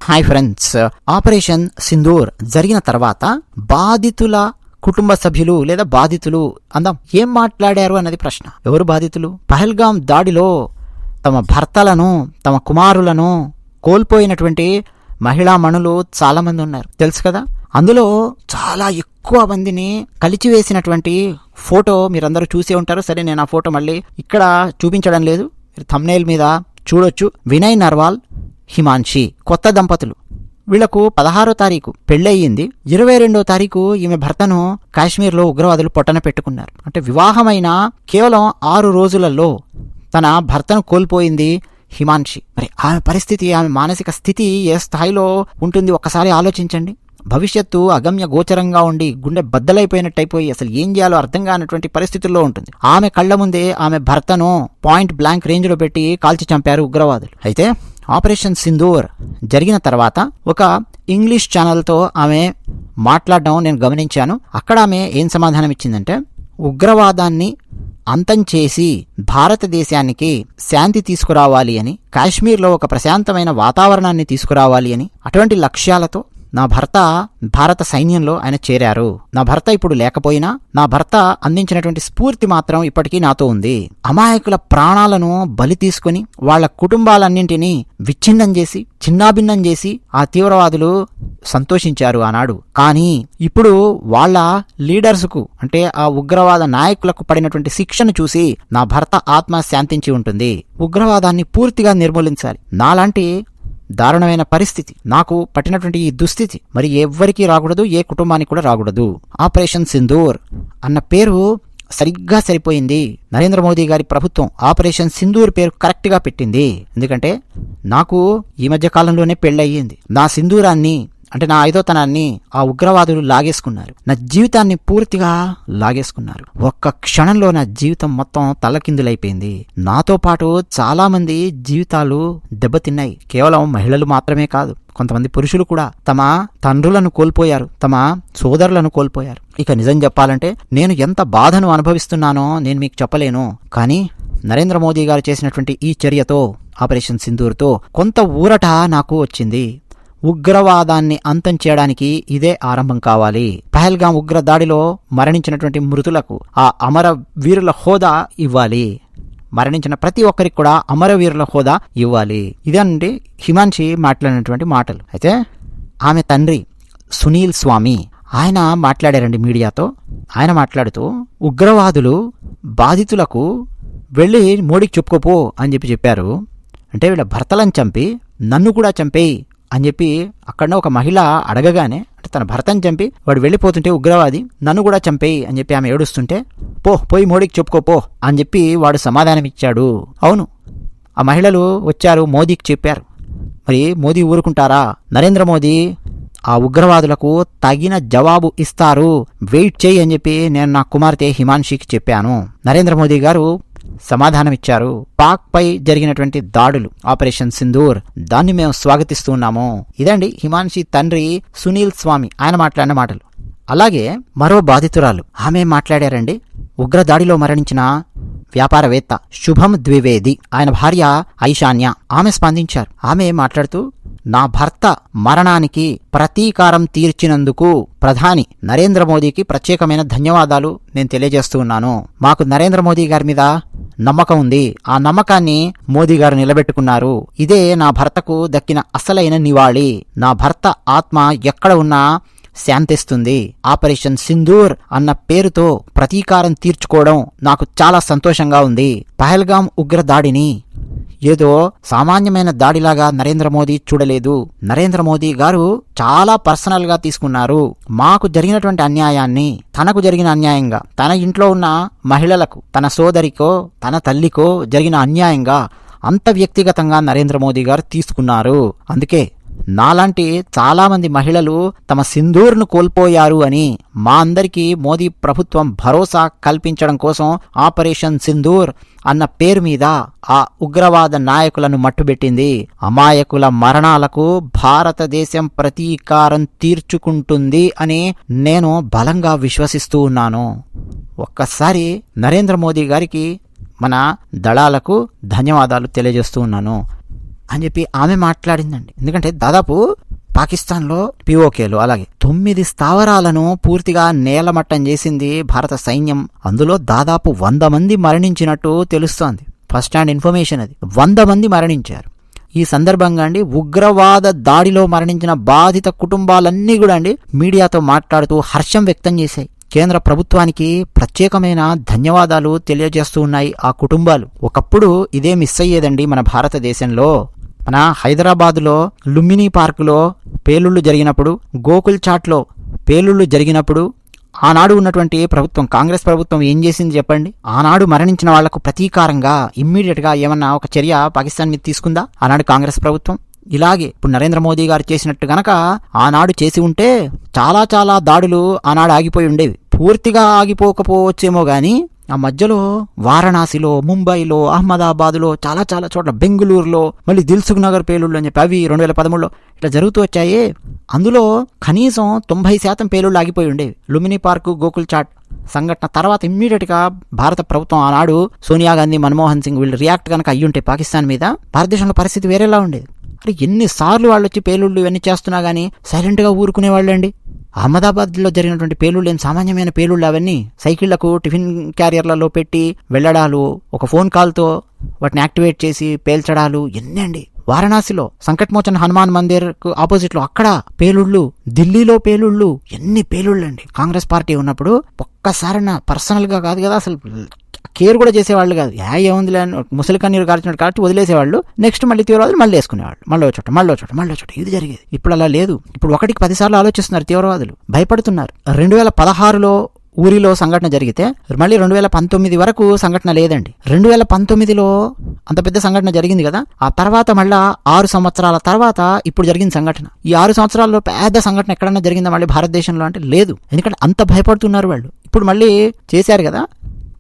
Hi friends, operation Sindoor జరిగిన తర్వాత బాధితుల కుటుంబ సభ్యులు లేదా బాధితులు అందాం ఏం మాట్లాడారు అన్నది ప్రశ్న. ఎవరు బాధితులు? పహల్గాం దాడిలో తమ భర్తలను, తమ కుమారులను కోల్పోయినటువంటి మహిళా మణులు చాలా మంది ఉన్నారు, తెలుసు కదా. అందులో చాలా ఎక్కువ మందిని కలిచివేసినటువంటి ఫోటో మీరందరూ చూసే ఉంటారు. సరే, నేను ఆ ఫోటో మళ్ళీ ఇక్కడ చూపించడం లేదు, మీరు థంబ్నెయిల్ మీద చూడొచ్చు. వినయ్ నర్వాల్, హిమాన్షి కొత్త దంపతులు. వీళ్లకు 16వ తారీఖు పెళ్ళయింది. 22వ తారీఖు ఈమె భర్తను కాశ్మీర్లో ఉగ్రవాదులు పొట్టన పెట్టుకున్నారు. అంటే వివాహమైన కేవలం 6 రోజులలో తన భర్తను కోల్పోయింది హిమాన్షి. మరి ఆమె పరిస్థితి, ఆమె మానసిక స్థితి ఏ స్థాయిలో ఉంటుంది ఒక్కసారి ఆలోచించండి. భవిష్యత్తు అగమ్య గోచరంగా ఉండి గుండె బద్దలైపోయినట్టయిపోయి అసలు ఏం చేయాలో అర్థం కానటువంటి పరిస్థితుల్లో ఉంటుంది. ఆమె కళ్ల ముందే ఆమె భర్తను పాయింట్ బ్లాంక్ రేంజ్లో పెట్టి కాల్చి చంపారు ఉగ్రవాదులు. అయితే ఆపరేషన్ సింధూర్ జరిగిన తర్వాత ఒక ఇంగ్లీష్ ఛానల్తో ఆమె మాట్లాడడం నేను గమనించాను. అక్కడ ఆమె ఏం సమాధానం ఇచ్చిందంటే, ఉగ్రవాదాన్ని అంతం చేసి భారతదేశానికి శాంతి తీసుకురావాలి అని, కాశ్మీర్లో ఒక ప్రశాంతమైన వాతావరణాన్ని తీసుకురావాలి అని, అటువంటి లక్ష్యాలతో నా భర్త భారత సైన్యంలో ఆయన చేరారు. నా భర్త ఇప్పుడు లేకపోయినా నా భర్త అందించినటువంటి స్ఫూర్తి మాత్రం ఇప్పటికీ నాతో ఉంది. అమాయకుల ప్రాణాలను బలి తీసుకుని వాళ్ల కుటుంబాలన్నింటినీ విచ్ఛిన్నం చేసి చిన్నాభిన్నం చేసి ఆ తీవ్రవాదులు సంతోషించారు ఆనాడు. కానీ ఇప్పుడు వాళ్ళ లీడర్స్కు, అంటే ఆ ఉగ్రవాద నాయకులకు పడినటువంటి శిక్షను చూసి నా భర్త ఆత్మ శాంతించి ఉంటుంది. ఉగ్రవాదాన్ని పూర్తిగా నిర్మూలించాలి. నాలాంటి దారుణమైన పరిస్థితి, నాకు పట్టినటువంటి ఈ దుస్థితి మరి ఎవ్వరికీ రాకూడదు, ఏ కుటుంబానికి కూడా రాకూడదు. ఆపరేషన్ సింధూర్ అన్న పేరు సరిగ్గా సరిపోయింది. నరేంద్ర మోదీ గారి ప్రభుత్వం ఆపరేషన్ సింధూర్ పేరు కరెక్ట్గా పెట్టింది. ఎందుకంటే నాకు ఈ మధ్య కాలంలోనే పెళ్ళయ్యింది. నా సింధూరాన్ని, అంటే నా ఐదోతనాన్ని ఆ ఉగ్రవాదులు లాగేసుకున్నారు. నా జీవితాన్ని పూర్తిగా లాగేసుకున్నారు. ఒక్క క్షణంలో నా జీవితం మొత్తం తలకిందులైపోయింది. నాతో పాటు చాలా మంది జీవితాలు దెబ్బతిన్నాయి. కేవలం మహిళలు మాత్రమే కాదు, కొంతమంది పురుషులు కూడా తమ తండ్రులను కోల్పోయారు, తమ సోదరులను కోల్పోయారు. ఇక నిజం చెప్పాలంటే నేను ఎంత బాధను అనుభవిస్తున్నానో నేను మీకు చెప్పలేను. కానీ నరేంద్ర మోదీ గారు చేసినటువంటి ఈ చర్యతో, ఆపరేషన్ సింధూర్తో కొంత ఊరట నాకు వచ్చింది. ఉగ్రవాదాన్ని అంతం చేయడానికి ఇదే ఆరంభం కావాలి. పహల్గాం ఉగ్ర దాడిలో మరణించినటువంటి మృతులకు ఆ అమర వీరుల హోదా ఇవ్వాలి. మరణించిన ప్రతి ఒక్కరికి కూడా అమరవీరుల హోదా ఇవ్వాలి. ఇదండి హిమాన్షి మాట్లాడినటువంటి మాటలు. అయితే ఆమె తండ్రి సునీల్ స్వామి ఆయన మాట్లాడారండి మీడియాతో. ఆయన మాట్లాడుతూ ఉగ్రవాదులు బాధితులకు వెళ్ళి మోడీకి చెప్పుకోపో అని చెప్పారు. అంటే వీళ్ళ భర్తలను చంపి నన్ను కూడా చంపేయి అని చెప్పి అక్కడ ఒక మహిళ అడగగానే, అంటే తన భర్తను చంపి వాడు వెళ్ళిపోతుంటే ఉగ్రవాది నన్ను కూడా చంపేయి అని చెప్పి ఆమె ఏడుస్తుంటే, పోయి మోడీకి చెప్పుకోపో అని చెప్పి వాడు సమాధానం ఇచ్చాడు. అవును, ఆ మహిళలు వచ్చారు, మోదీకి చెప్పారు. మరి మోదీ ఊరుకుంటారా? నరేంద్ర మోదీ ఆ ఉగ్రవాదులకు తగిన జవాబు ఇస్తారు, వెయిట్ చేయి అని చెప్పి నేను నా కుమార్తె హిమాన్షికి చెప్పాను. నరేంద్ర మోదీ గారు సమాధానమిచ్చారు. పాక్ పై జరిగినటువంటి దాడులు, ఆపరేషన్ సింధూర్, దాన్ని మేము స్వాగతిస్తున్నాము. ఇదండి హిమాన్షి తండ్రి సునీల్ స్వామి ఆయన మాట్లాడిన మాటలు. అలాగే మరో బాధితురాలు ఆమె మాట్లాడారండి. ఉగ్ర దాడిలో మరణించిన వ్యాపారవేత్త శుభం ద్వివేది, ఆయన భార్య ఐశాన్య, ఆమె స్పందించారు. ఆమె మాట్లాడుతూ, నా భర్త మరణానికి ప్రతీకారం తీర్చినందుకు ప్రధాని నరేంద్ర మోదీకి ప్రత్యేకమైన ధన్యవాదాలు నేను తెలియజేస్తూ ఉన్నాను. మాకు నరేంద్ర మోదీ గారి మీద నమ్మకం ఉంది. ఆ నమ్మకాన్ని మోదీ గారు నిలబెట్టుకున్నారు. ఇదే నా భర్తకు దక్కిన అసలైన నివాళి. నా భర్త ఆత్మ ఎక్కడ ఉన్నా శాంతిస్తుంది. ఆపరేషన్ సింధూర్ అన్న పేరుతో ప్రతీకారం తీర్చుకోవడం నాకు చాలా సంతోషంగా ఉంది. పహల్గాం ఉగ్ర దాడిని ఏదో సామాన్యమైన దాడిలాగా నరేంద్ర మోదీ చూడలేదు. నరేంద్ర మోదీ గారు చాలా పర్సనల్ గా తీసుకున్నారు. మాకు జరిగినటువంటి అన్యాయాన్ని తనకు జరిగిన అన్యాయంగా, తన ఇంట్లో ఉన్న మహిళలకు, తన సోదరికో తన తల్లికో జరిగిన అన్యాయంగా అంత వ్యక్తిగతంగా నరేంద్ర మోదీ గారు తీసుకున్నారు. అందుకే నాలాంటి చాలా మంది మహిళలు తమ సింధూర్ను కోల్పోయారు అని మా అందరికీ మోదీ ప్రభుత్వం భరోసా కల్పించడం కోసం ఆపరేషన్ సింధూర్ అన్న పేరు మీద ఆ ఉగ్రవాద నాయకులను మట్టుబెట్టింది. అమాయకుల మరణాలకు భారతదేశం ప్రతీకారం తీర్చుకుంటుంది అని నేను బలంగా విశ్వసిస్తూ ఉన్నాను. ఒక్కసారి నరేంద్ర మోదీ గారికి, మన దళాలకు ధన్యవాదాలు తెలియజేస్తూ ఉన్నాను. అని చెప్పి ఆమె మాట్లాడిందండి. ఎందుకంటే దాదాపు పాకిస్తాన్లో పిఓకేలు అలాగే 9 స్థావరాలను పూర్తిగా నేలమట్టం చేసింది భారత సైన్యం. అందులో దాదాపు 100 మంది మరణించినట్టు తెలుస్తోంది. ఫస్ట్ హ్యాండ్ ఇన్ఫర్మేషన్ అది. 100 మంది మరణించారు. ఈ సందర్భంగా అండి ఉగ్రవాద దాడిలో మరణించిన బాధిత కుటుంబాలన్నీ కూడా అండి మీడియాతో మాట్లాడుతూ హర్షం వ్యక్తం చేశాయి. కేంద్ర ప్రభుత్వానికి ప్రత్యేకమైన ధన్యవాదాలు తెలియజేస్తూ ఉన్నాయి ఆ కుటుంబాలు. ఒకప్పుడు ఇదే మిస్ అయ్యేదండి మన భారతదేశంలో. మన హైదరాబాదులో లుంబినీ పార్కులో పేలుళ్లు జరిగినప్పుడు, గోకుల్ చాట్లో పేలుళ్లు జరిగినప్పుడు ఆనాడు ఉన్నటువంటి ప్రభుత్వం, కాంగ్రెస్ ప్రభుత్వం ఏం చేసింది చెప్పండి? ఆనాడు మరణించిన వాళ్లకు ప్రతీకారంగా ఇమ్మీడియట్గా ఏమన్నా ఒక చర్య పాకిస్తాన్ మీద తీసుకుందా ఆనాడు కాంగ్రెస్ ప్రభుత్వం? ఇలాగే ఇప్పుడు నరేంద్ర మోదీ గారు చేసినట్టు గనక ఆనాడు చేసి ఉంటే చాలా చాలా దాడులు ఆనాడు ఆగిపోయి ఉండేవి. పూర్తిగా ఆగిపోకపోవచ్చేమో గానీ ఆ మధ్యలో వారణాసిలో, ముంబైలో, అహ్మదాబాద్లో, చాలా చాలా చోట్ల, బెంగళూరులో, మళ్ళీ దిల్సుఖ్ నగర్ పేలుళ్ళు అని చెప్పి అవి 2013లో ఇట్లా జరుగుతూ వచ్చాయి. అందులో కనీసం 90% పేలుళ్ళు ఆగిపోయి ఉండేవి. లుంబినీ పార్కు, గోకుల్ చాట్ సంఘటన తర్వాత ఇమ్మీడియట్గా భారత ప్రభుత్వం ఆనాడు సోనియా గాంధీ, మన్మోహన్ సింగ్ వీళ్ళు రియాక్ట్ కనుక అయ్యుంటే పాకిస్తాన్ మీద భారతదేశంలో పరిస్థితి వేరేలా ఉండేది. అరే ఎన్నిసార్లు వాళ్ళు వచ్చి పేలుళ్ళు ఇవన్నీ చేస్తున్నా కానీ సైలెంట్గా ఊరుకునేవాళ్ళండి. అహ్మదాబాద్లో జరిగినటువంటి పేలుళ్ళు ఏం సామాన్యమైన పేలుళ్ళు అవన్నీ. సైకిళ్లకు టిఫిన్ క్యారియర్లలో పెట్టి వెళ్ళడాలు, ఒక ఫోన్ కాల్తో వాటిని యాక్టివేట్ చేసి పేల్చడాలు ఎన్ని అండి. వారణాసిలో సంకట్మోచన్ హనుమాన్ మందిర్ కు ఆపోజిట్ లో అక్కడ పేలుళ్ళు, ఢిల్లీలో పేలుళ్ళు, ఎన్ని పేలుళ్ళు అండి. కాంగ్రెస్ పార్టీ ఉన్నప్పుడు ఒక్కసారి పర్సనల్ గా కాదు కదా, అసలు కేర్ కూడా చేసేవాళ్ళు కాదు. ఏముందిలే ముసలి కన్నీరు కార్చినట్టు కాబట్టి వదిలేసేవాళ్ళు. నెక్స్ట్ మళ్ళీ తీవ్రవాదులు మళ్ళీ వేసుకునేవాళ్ళు. మళ్ళీ చోట ఇది జరిగేది. ఇప్పుడు అలా లేదు. ఇప్పుడు 1కి 10 సార్లు ఆలోచిస్తున్నారు తీవ్రవాదులు, భయపడుతున్నారు. 2016లో ఊరిలో సంఘటన జరిగితే మళ్ళీ 2019 వరకు సంఘటన లేదండి. 2019లో అంత పెద్ద సంఘటన జరిగింది కదా, ఆ తర్వాత మళ్ళా 6 సంవత్సరాల తర్వాత ఇప్పుడు జరిగిన సంఘటన. ఈ 6 సంవత్సరాల్లో పెద్ద సంఘటన ఎక్కడన్నా జరిగిందా మళ్ళీ భారతదేశంలో అంటే లేదు. ఎందుకంటే అంత భయపడుతున్నారు వాళ్ళు. ఇప్పుడు మళ్ళీ చేశారు కదా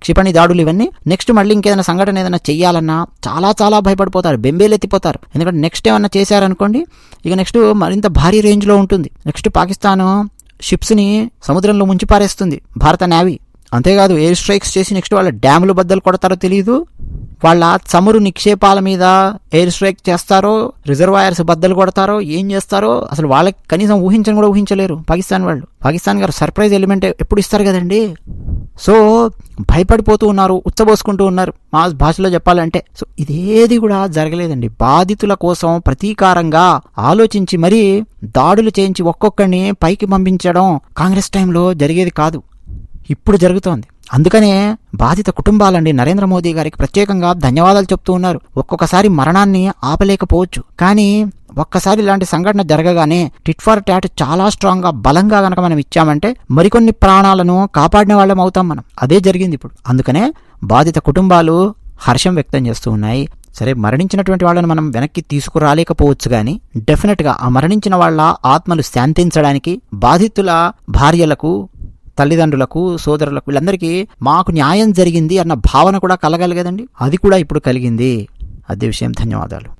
క్షిపణి దాడులు ఇవన్నీ. నెక్స్ట్ మళ్ళీ ఇంకేదైనా సంఘటన ఏదైనా చెయ్యాలన్నా చాలా చాలా భయపడిపోతారు, బెంబేలెత్తిపోతారు. ఎందుకంటే నెక్స్ట్ ఏమన్నా చేశారనుకోండి, ఇక నెక్స్ట్ మరింత భారీ రేంజ్లో ఉంటుంది. నెక్స్ట్ పాకిస్తాన్ షిప్స్ని సముద్రంలో ముంచి పారేస్తుంది భారత నేవీ. అంతేకాదు ఎయిర్ స్ట్రైక్స్ చేసి నెక్స్ట్ వాళ్ళ డ్యాములు బద్దలు కొడతారో తెలియదు, వాళ్ళ చమురు నిక్షేపాల మీద ఎయిర్ స్ట్రైక్ చేస్తారో, రిజర్వాయర్స్ బద్దలు కొడతారో, ఏం చేస్తారో అసలు వాళ్ళకి కనీసం ఊహించని కూడా ఊహించలేరు పాకిస్తాన్ వాళ్ళు. పాకిస్తాన్ గారు సర్ప్రైజ్ ఎలిమెంట్ ఎప్పుడు ఇస్తారు కదండి. సో భయపడిపోతూ ఉన్నారు, ఉచ్చబోసుకుంటూ ఉన్నారు మా భాషలో చెప్పాలంటే. సో ఇదేది కూడా జరగలేదండి. బాధితుల కోసం ప్రతీకారంగా ఆలోచించి మరీ దాడులు చేయించి ఒక్కొక్కడిని పైకి పంపించడం కాంగ్రెస్ టైంలో జరిగేది కాదు, ఇప్పుడు జరుగుతోంది. అందుకనే బాధిత కుటుంబాలండి నరేంద్ర మోదీ గారికి ప్రత్యేకంగా ధన్యవాదాలు చెప్తూ ఉన్నారు. ఒక్కొక్కసారి మరణాన్ని ఆపలేకపోవచ్చు, కానీ ఒక్కసారి ఇలాంటి సంఘటన జరగగానే టిట్ ఫర్ టాట్ చాలా స్ట్రాంగ్ గా బలంగా గనక మనం ఇచ్చామంటే మరికొన్ని ప్రాణాలను కాపాడిన వాళ్ళం అవుతాం మనం. అదే జరిగింది ఇప్పుడు. అందుకనే బాధిత కుటుంబాలు హర్షం వ్యక్తం చేస్తూ ఉన్నాయి. సరే, మరణించినటువంటి వాళ్ళని మనం వెనక్కి తీసుకురాలేకపోవచ్చు, కానీ డెఫినెట్గా ఆ మరణించిన వాళ్ళ ఆత్మలు శాంతించడానికి బాధితుల భార్యలకు, తల్లిదండ్రులకు, సోదరులకు వీళ్ళందరికీ మాకు న్యాయం జరిగింది అన్న భావన కూడా కలగాలి కదండి. అది కూడా ఇప్పుడు కలిగింది. అదే విషయం. ధన్యవాదాలు.